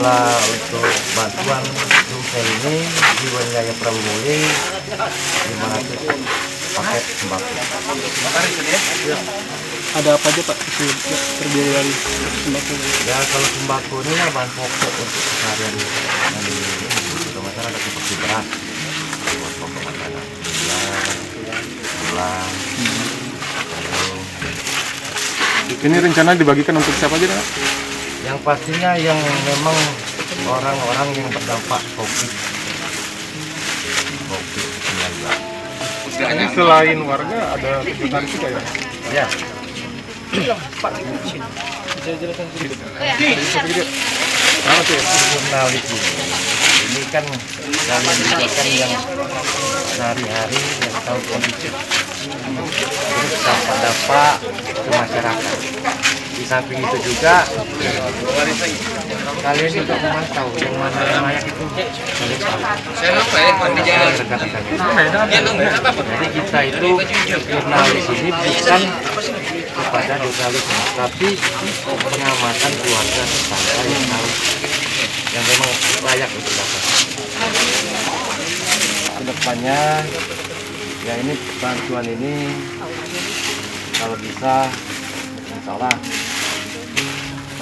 Jumlah untuk bantuan Sumsel ini di wilayah Prabu Muli 500 paket sembako. Ada apa aja Pak terdiri dari sembako? Ya kalau sembako ini ya bahan pokok untuk seharian dan untuk masyarakat seperti beras, buat pokok makanan, gula, Ini rencana dibagikan untuk siapa aja Pak? yang pastinya yang memang orang-orang yang terdampak COVID-19. Ini selain warga ada sekretaris juga ya? Ya, jurnalis ini kan kalian juga kan yang sehari-hari yang tahu kondisi terus dampak ke masyarakat. Di samping itu juga kalian juga memantau yang mana yang layak itu kalian tahu. Jadi kita itu jurnalis ini bukan kepada jurnalis, tapi pengamatan keluarga tetangga yang tahu yang memang layak untuk dapat. Kedepannya ya ini bantuan ini kalau bisa insya Allah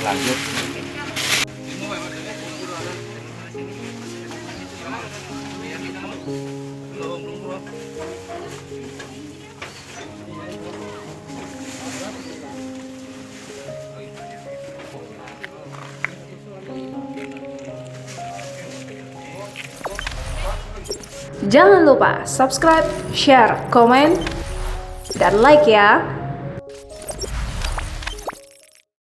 berlanjut. Jangan lupa subscribe, share, komen, dan like ya.